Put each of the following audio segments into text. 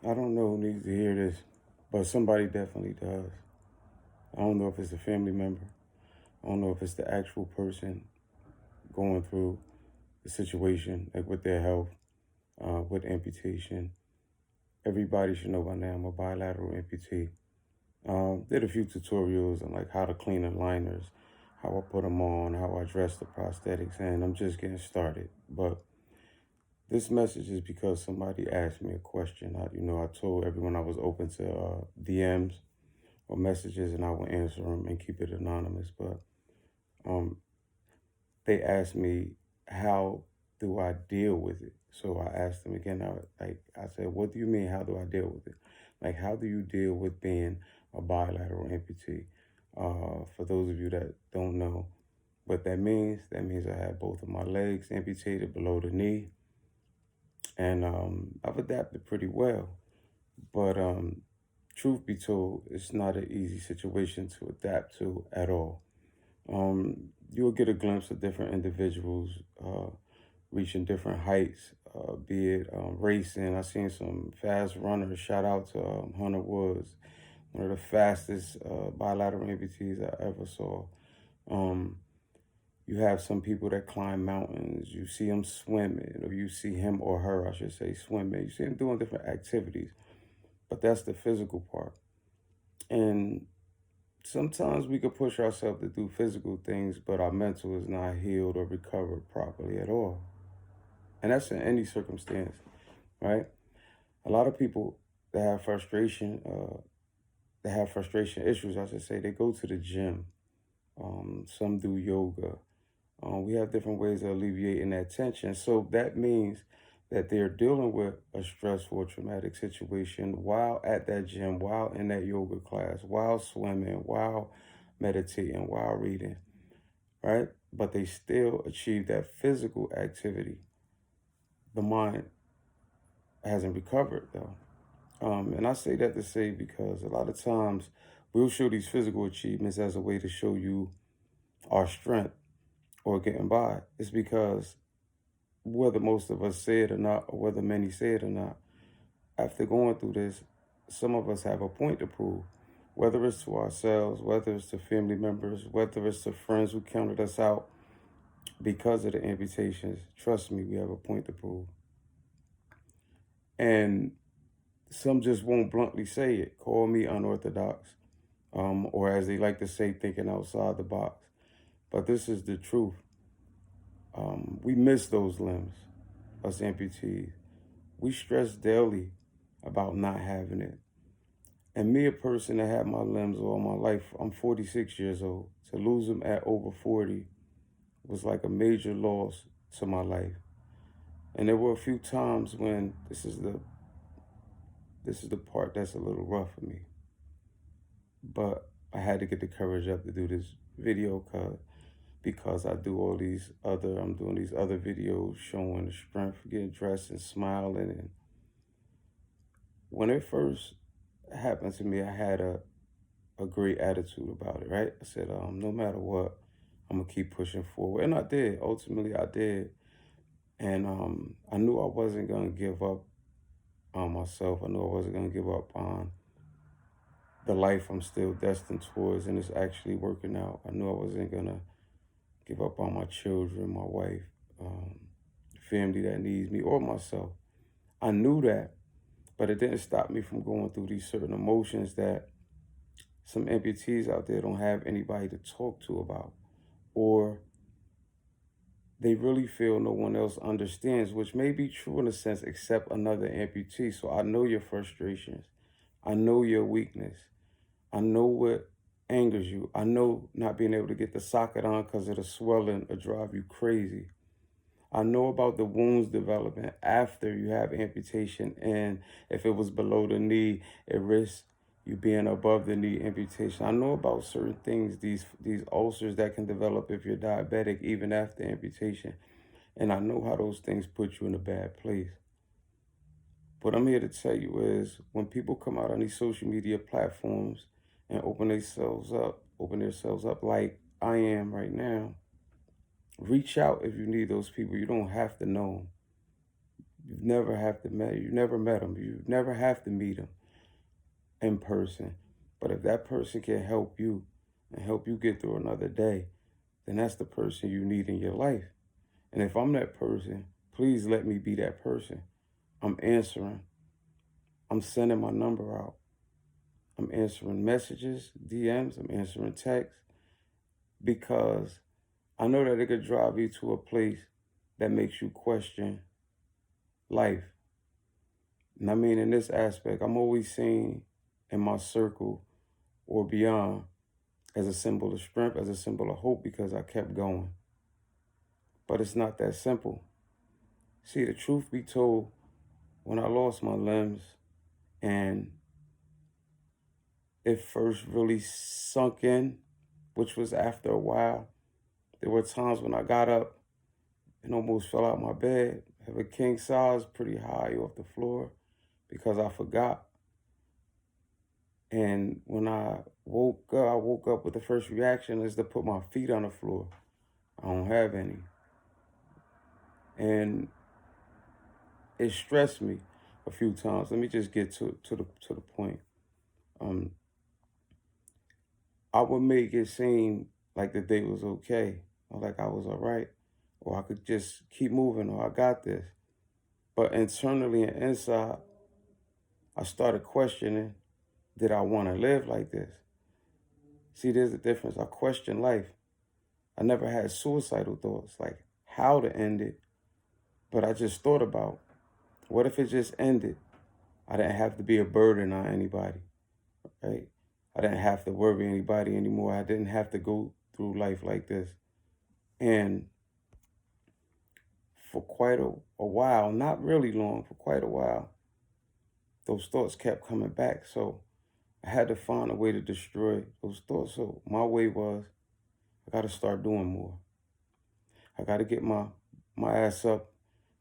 I don't know who needs to hear this, but somebody definitely does. I don't know if it's a family member. I don't know if it's the actual person going through the situation, like with their health, with amputation. Everybody should know by now I'm a bilateral amputee. Did a few tutorials on like how to clean the liners, how I put them on, how I dress the prosthetics, and I'm just getting started. But this message is because somebody asked me a question. I told everyone I was open to DMs or messages, and I will answer them and keep it anonymous. But um, they asked me, how do I deal with it? So I asked them again. I said, what do you mean? How do I deal with it? Like, how do you deal with being a bilateral amputee? For those of you that don't know what that means I have both of my legs amputated below the knee, and I've adapted pretty well. But truth be told, it's not an easy situation to adapt to at all. You'll get a glimpse of different individuals reaching different heights, be it racing. I seen some fast runners. Shout out to Hunter Woods, one of the fastest bilateral amputees I ever saw. Um, you have some people that climb mountains. You see them swimming, or you see him or her, I should say, swimming. You see them doing different activities, but that's the physical part. And sometimes we could push ourselves to do physical things, but our mental is not healed or recovered properly at all. And that's in any circumstance, right? A lot of people that have frustration issues, I should say, they go to the gym. Some do yoga. We have different ways of alleviating that tension. So that means that they're dealing with a stressful or traumatic situation while at that gym, while in that yoga class, while swimming, while meditating, while reading, right? But they still achieve that physical activity. The mind hasn't recovered though. And I say that to say because a lot of times we'll show these physical achievements as a way to show you our strength or getting by. It's because whether most of us say it or not, or whether many say it or not, after going through this, some of us have a point to prove. Whether it's to ourselves, whether it's to family members, whether it's to friends who counted us out because of the amputations, trust me, we have a point to prove. And some just won't bluntly say it. Call me unorthodox, or as they like to say, thinking outside the box. But this is the truth. We miss those limbs, us amputees. We stress daily about not having it. And me, a person that had my limbs all my life, I'm 46 years old. To lose them at over 40 was like a major loss to my life. And there were a few times when this is the part that's a little rough for me. But I had to get the courage up to do this video because I'm doing these other videos showing the strength, getting dressed and smiling. And when it first happened to me, I had a great attitude about it, right? I said, no matter what, I'm gonna keep pushing forward. And I did. Ultimately, I did. And I knew I wasn't gonna give up on myself. I knew I wasn't gonna give up on the life I'm still destined towards, and it's actually working out. I knew I wasn't gonna give up on my children, my wife, um, family that needs me, or myself. I knew that, but it didn't stop me from going through these certain emotions that some amputees out there don't have anybody to talk to about, or they really feel no one else understands, which may be true in a sense, except another amputee. So I know your frustrations. I know your weakness. I know what angers you. I know not being able to get the socket on because of the swelling will drive you crazy. I know about the wounds developing after you have amputation, and if it was below the knee, it risks you being above the knee amputation. I know about certain things, these ulcers that can develop if you're diabetic even after amputation, and I know how those things put you in a bad place. What I'm here to tell you is when people come out on these social media platforms and open themselves up like I am right now, reach out if you need those people. You don't have to know them. You never have to met. You never met them. You never have to meet them in person. But if that person can help you and help you get through another day, then that's the person you need in your life. And if I'm that person, please let me be that person. I'm answering. I'm sending my number out. I'm answering messages, DMs, I'm answering texts because I know that it could drive you to a place that makes you question life. And I mean, in this aspect, I'm always seen in my circle or beyond as a symbol of strength, as a symbol of hope because I kept going. But it's not that simple. See, the truth be told, when I lost my limbs and it first really sunk in, which was after a while, there were times when I got up and almost fell out my bed, have a king size pretty high off the floor because I forgot. And when I woke up with the first reaction is to put my feet on the floor. I don't have any. And it stressed me a few times. Let me just get to the point. Um, I would make it seem like the day was okay, or like I was all right, or I could just keep moving, or I got this. But internally and inside, I started questioning, did I want to live like this? See, there's a difference. I question life. I never had suicidal thoughts, like how to end it, but I just thought about, what if it just ended? I didn't have to be a burden on anybody, right? I didn't have to worry anybody anymore. I didn't have to go through life like this. And for quite a while, not really long, for quite a while, those thoughts kept coming back. So I had to find a way to destroy those thoughts. So my way was, I got to start doing more. I got to get my ass up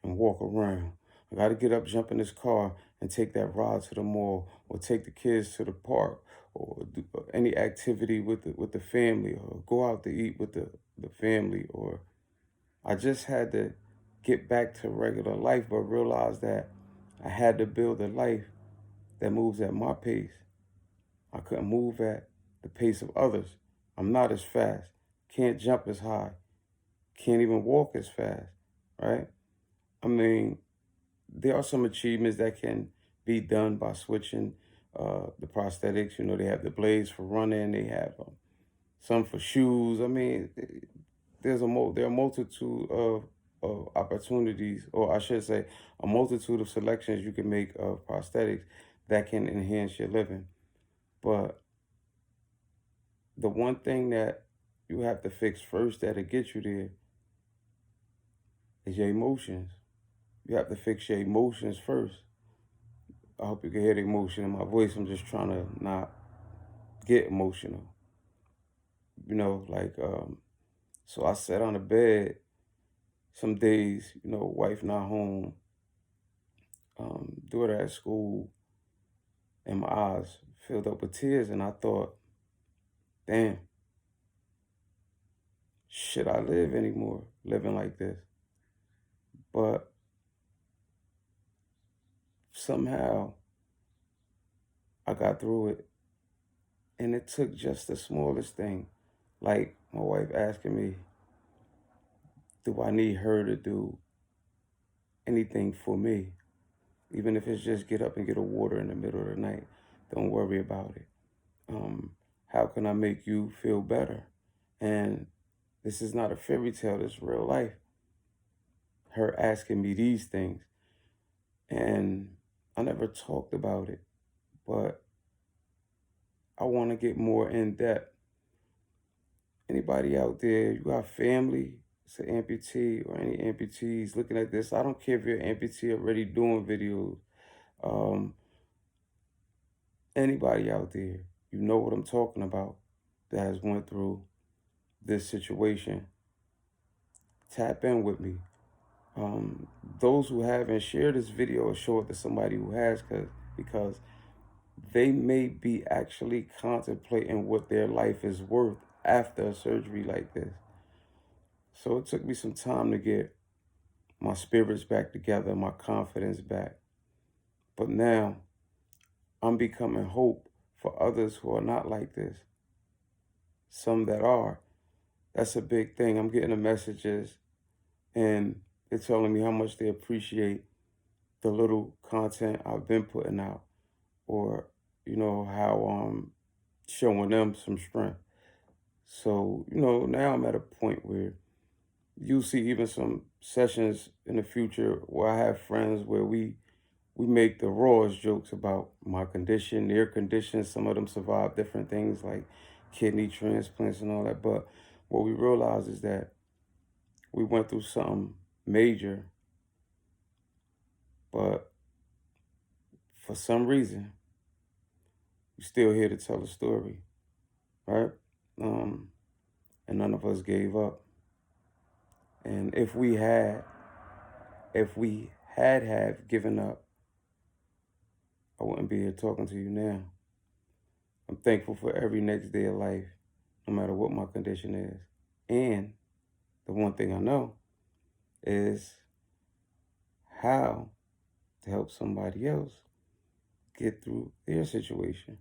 and walk around. I got to get up, jump in this car, and take that ride to the mall, or take the kids to the park, or do any activity with the family, or go out to eat with the family. Or I just had to get back to regular life, but realize that I had to build a life that moves at my pace. I couldn't move at the pace of others. I'm not as fast. Can't jump as high. Can't even walk as fast, right? I mean, there are some achievements that can be done by switching the prosthetics. You know, they have the blades for running. They have some for shoes. I mean, there are a multitude of opportunities, or I should say, a multitude of selections you can make of prosthetics that can enhance your living. But the one thing that you have to fix first that'll get you there is your emotions. You have to fix your emotions first. I hope you can hear the emotion in my voice. I'm just trying to not get emotional. You know, so I sat on the bed some days, wife not home, daughter at school, and my eyes filled up with tears. And I thought, damn, should I live anymore living like this? But somehow I got through it. And it took just the smallest thing, like my wife asking me, do I need her to do anything for me? Even if it's just get up and get a water in the middle of the night, don't worry about it. How can I make you feel better? And this is not a fairy tale, this is real life. Her asking me these things. And I never talked about it, but I want to get more in depth. Anybody out there, you got family, it's an amputee or any amputees looking at this. I don't care if you're an amputee already doing videos. Um, Anybody out there, you know what I'm talking about, that has went through this situation. Tap in with me. Those who haven't, share this video or show it to somebody who has, because they may be actually contemplating what their life is worth after a surgery like this. So it took me some time to get my spirits back together, my confidence back. But now I'm becoming hope for others who are not like this. Some that are. That's a big thing. I'm getting the messages and they're telling me how much they appreciate the little content I've been putting out, or, how I'm showing them some strength. So, now I'm at a point where you'll see even some sessions in the future where I have friends where we make the rawest jokes about my condition, their condition. Some of them survive different things like kidney transplants and all that. But what we realize is that we went through something major, but for some reason, we're still here to tell a story, right? And none of us gave up. And if we had given up, I wouldn't be here talking to you now. I'm thankful for every next day of life, no matter what my condition is. And the one thing I know is how to help somebody else get through their situation.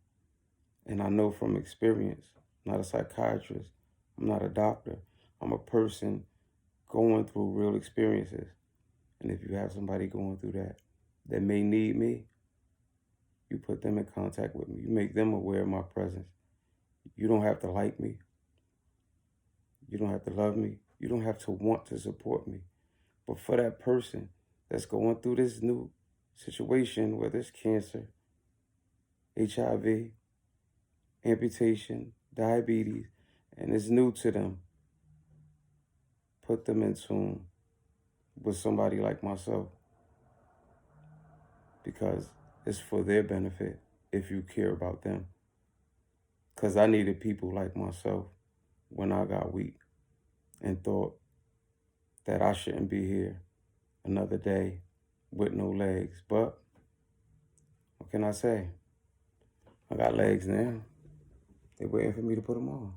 And I know from experience, I'm not a psychiatrist, I'm not a doctor, I'm a person going through real experiences. And if you have somebody going through that may need me, you put them in contact with me. You make them aware of my presence. You don't have to like me. You don't have to love me. You don't have to want to support me. But for that person that's going through this new situation, whether it's cancer, HIV, amputation, diabetes, and it's new to them, put them in tune with somebody like myself, because it's for their benefit if you care about them. Because I needed people like myself when I got weak and thought that I shouldn't be here another day with no legs. But what can I say? I got legs now. They're waiting for me to put them on.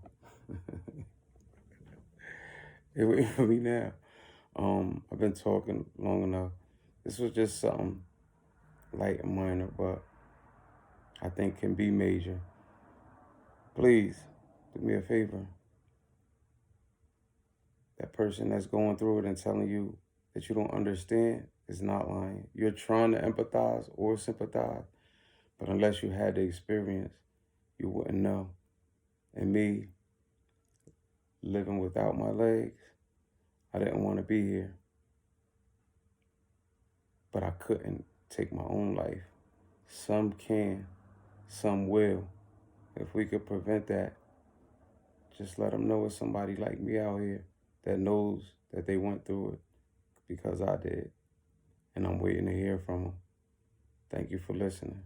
They're waiting for me now. I've been talking long enough. This was just something light and minor, but I think can be major. Please do me a favor. That person that's going through it and telling you that you don't understand is not lying. You're trying to empathize or sympathize, but unless you had the experience, you wouldn't know. And me, living without my legs, I didn't want to be here, but I couldn't take my own life. Some can, some will. If we could prevent that, just let them know it's somebody like me out here that knows that they went through it, because I did. And I'm waiting to hear from them. Thank you for listening.